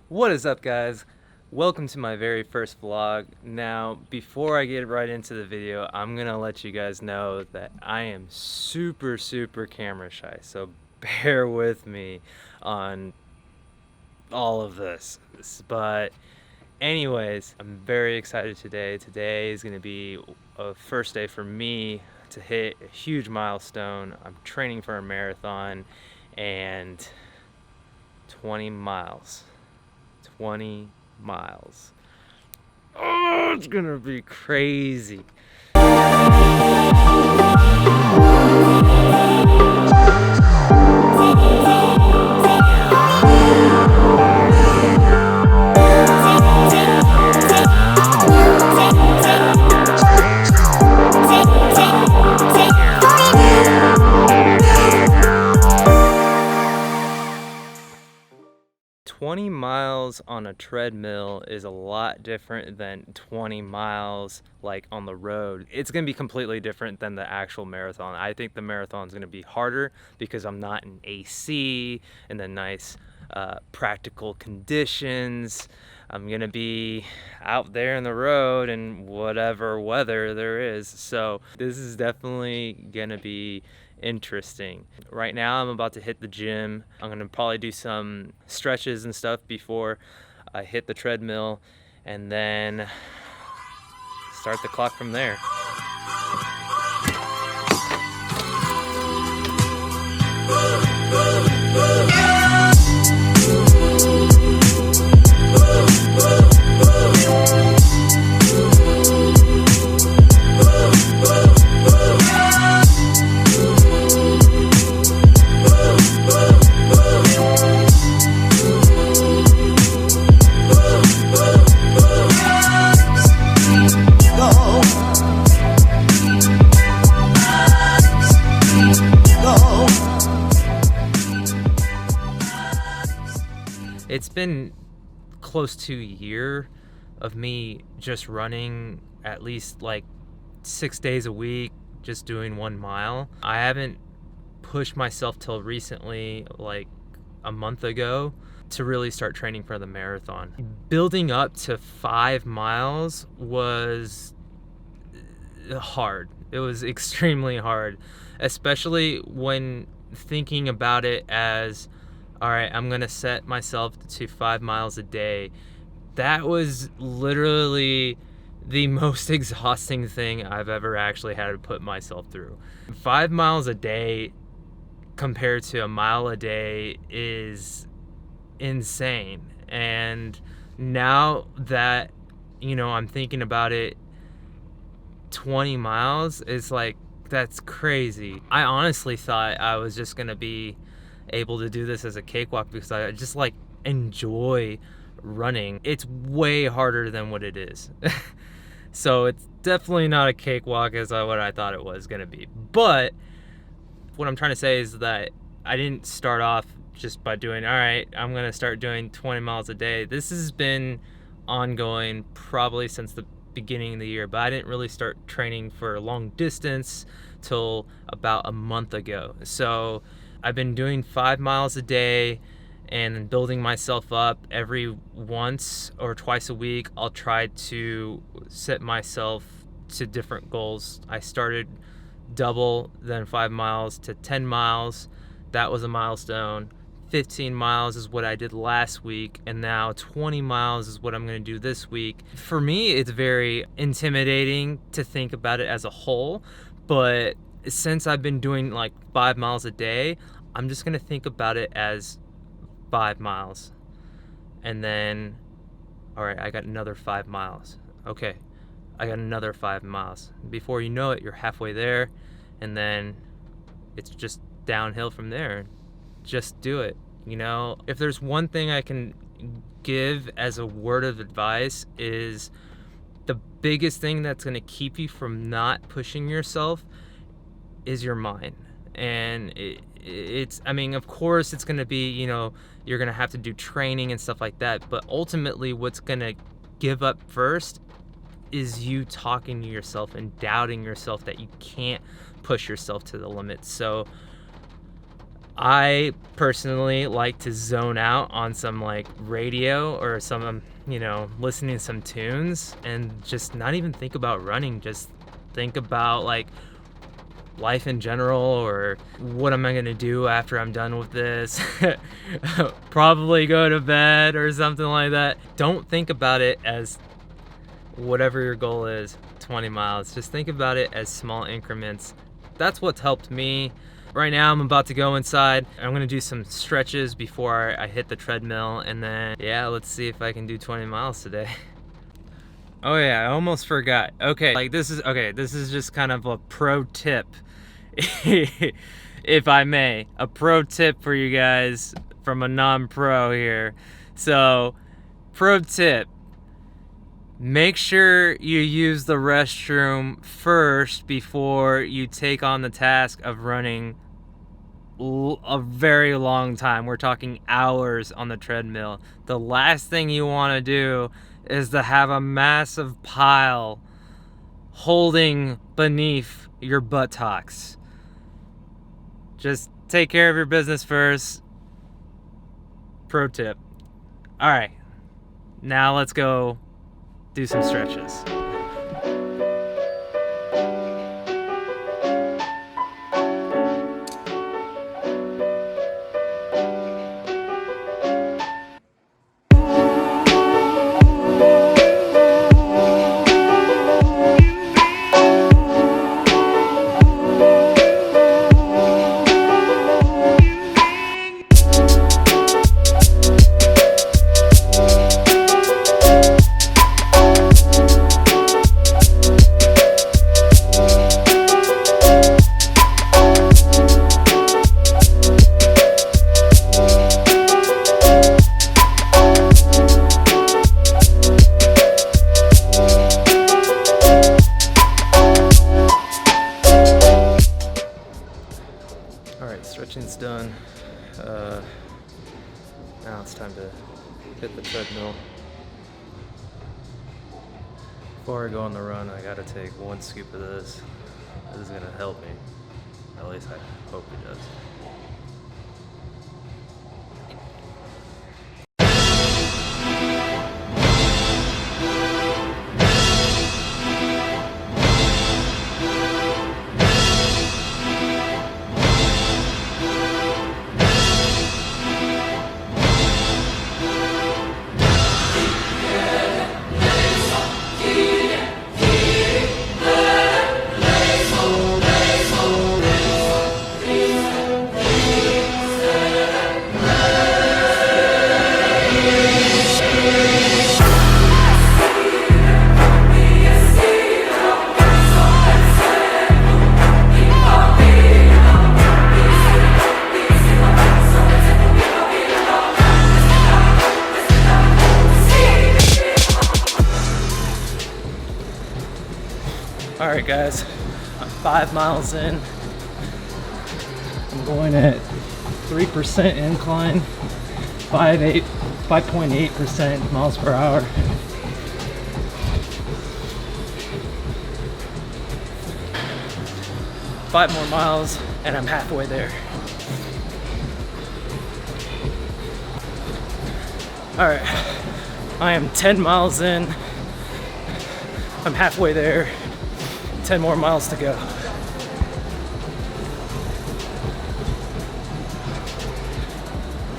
What is up, guys? Welcome to my very first vlog. Now, before I get right into the video, I'm gonna let you guys know that I am super camera shy, so bear with me on all of this. But anyways, I'm very excited today. Today is gonna be a first day for me to hit a huge milestone. I'm training for a marathon and 20 miles. 20 miles. Oh, it's gonna be crazy. 20 miles on a treadmill is a lot different than 20 miles like on the road. It's gonna be completely different than the actual marathon. I think the marathon is gonna be harder because I'm not in AC and the nice practical conditions. I'm gonna be out there in the road and whatever weather there is. So this is definitely gonna be interesting. Right now I'm about to hit the gym. I'm gonna probably do some stretches and stuff before I hit the treadmill and then start the clock from there. It's been close to a year of me just running at least like 6 days a week, just doing 1 mile. I haven't pushed myself till recently, like a month ago, to really start training for the marathon. Building up to 5 miles was hard. It was extremely hard, especially when thinking about it as, all right, I'm gonna set myself to 5 miles a day. That was literally the most exhausting thing I've ever actually had to put myself through. 5 miles a day compared to a mile a day is insane. And now that, I'm thinking about it, 20 miles is like, that's crazy. I honestly thought I was just gonna be able to do this as a cakewalk because I just like enjoy running. It's way harder than what it is. So it's definitely not a cakewalk as what I thought it was gonna be. But what I'm trying to say is that I didn't start off just by doing, all right, I'm gonna start doing 20 miles a day. This has been ongoing probably since the beginning of the year, but I didn't really start training for long distance till about a month ago. So I've been doing 5 miles a day and building myself up every once or twice a week. I'll try to set myself to different goals. I started double, then 5 miles to 10 miles. That was a milestone. 15 miles is what I did last week, and now 20 miles is what I'm going to do this week. For me, it's very intimidating to think about it as a whole, but since I've been doing like 5 miles a day, I'm just going to think about it as 5 miles. And then, all right, I got another 5 miles. Okay, I got another 5 miles. Before you know it, you're halfway there, and then it's just downhill from there. Just do it. If there's one thing I can give as a word of advice, is the biggest thing that's going to keep you from not pushing yourself is your mind. And of course it's going to be, you're going to have to do training and stuff like that, but ultimately what's going to give up first is you talking to yourself and doubting yourself that you can't push yourself to the limit. So I personally like to zone out on some like radio or some, listening to some tunes and just not even think about running. Just think about like life in general, or what am I gonna do after I'm done with this? Probably go to bed or something like that. Don't think about it as whatever your goal is, 20 miles. Just think about it as small increments. That's what's helped me. Right now I'm about to go inside. I'm gonna do some stretches before I hit the treadmill, and then yeah, let's see if I can do 20 miles today. Oh yeah, I almost forgot. Okay, this is just kind of a pro tip. If I may, a pro tip for you guys from a non-pro here. So, pro tip, make sure you use the restroom first before you take on the task of running a very long time. We're talking hours on the treadmill. The last thing you want to do is to have a massive pile holding beneath your buttocks. Just take care of your business first. Pro tip. All right, now let's go do some stretches. Stretching's done. Now it's time to hit the treadmill. Before I go on the run, I gotta take one scoop of this. This is gonna help me. At least I hope it does. All right, guys, I'm 5 miles in. I'm going at 3% incline, 5.8% miles per hour. Five more miles and I'm halfway there. All right, I am 10 miles in. I'm halfway there. 10 more miles to go.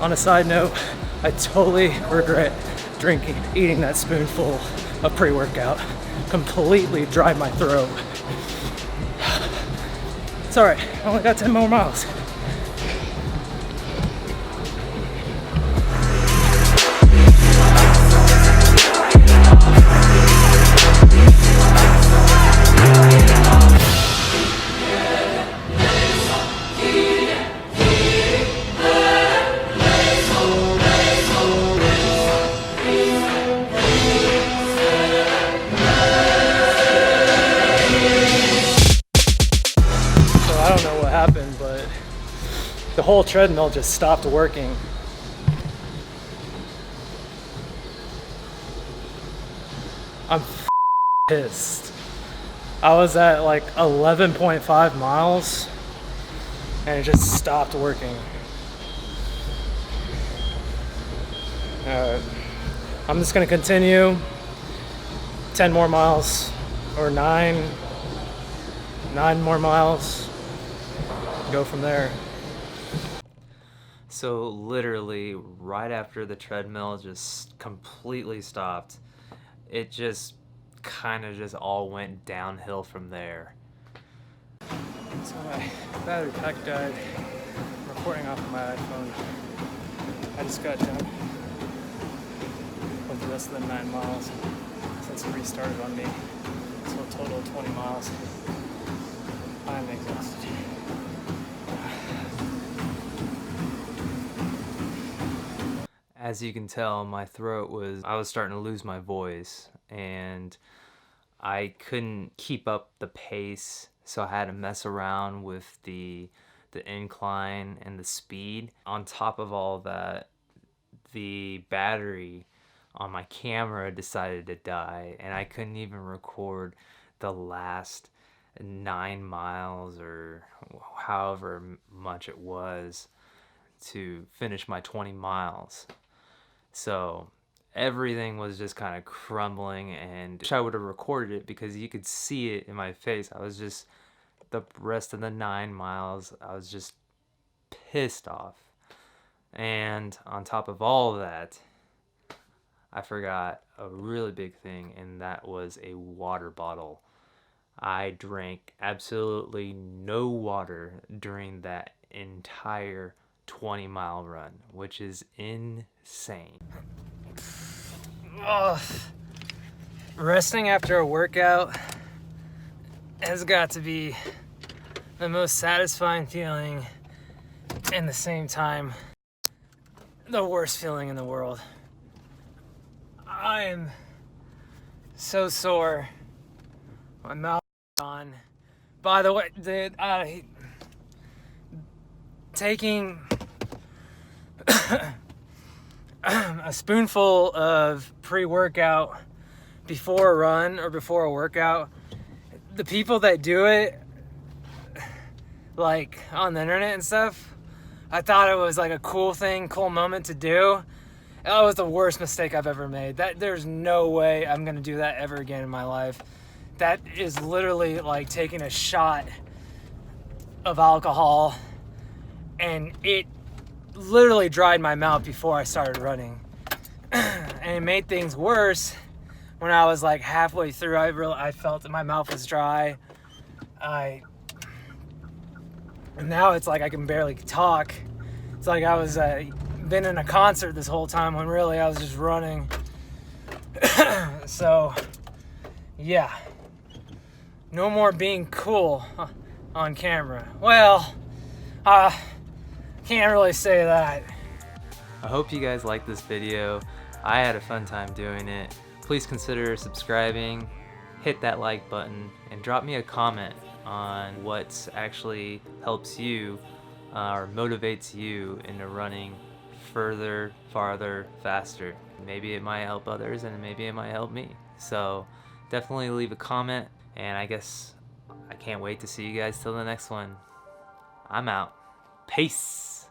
On a side note, I totally regret eating that spoonful of pre-workout. Completely dried my throat. It's all right, I only got 10 more miles. But the whole treadmill just stopped working. I'm pissed. I was at like 11.5 miles and it just stopped working. I'm just gonna continue 10 more miles or nine more miles, go from there. So literally right after the treadmill just completely stopped, it just kind of just all went downhill from there. So my battery pack died. I'm recording off of my iPhone. I just got done with the rest of the 9 miles since it restarted on me. So a total of 20 miles. I'm exhausted. As you can tell, I was starting to lose my voice, and I couldn't keep up the pace, so I had to mess around with the incline and the speed. On top of all that, the battery on my camera decided to die, and I couldn't even record the last 9 miles or however much it was to finish my 20 miles. So everything was just kind of crumbling, and I wish I would have recorded it because you could see it in my face. The rest of the 9 miles, I was just pissed off. And on top of all of that, I forgot a really big thing, and that was a water bottle. I drank absolutely no water during that entire 20-mile run, which is insane. Ugh. Resting after a workout has got to be the most satisfying feeling and the same time the worst feeling in the world. I am so sore. My mouth is gone. By the way, taking a spoonful of pre-workout before a run or before a workout, the people that do it like on the internet and stuff, I thought it was like a cool moment to do. That was the worst mistake I've ever made. There's no way I'm gonna do that ever again in my life. That is literally like taking a shot of alcohol, and it literally dried my mouth before I started running. And it made things worse when I was like halfway through. I felt that my mouth was dry. And now it's like I can barely talk. It's like I was been in a concert this whole time when really I was just running. So yeah, no more being cool on camera. Well, can't really say that. I hope you guys liked this video. I had a fun time doing it. Please consider subscribing, hit that like button, and drop me a comment on what actually helps you or motivates you into running further, farther, faster. Maybe it might help others, and maybe it might help me. So definitely leave a comment, and I guess I can't wait to see you guys till the next one. I'm out. Peace.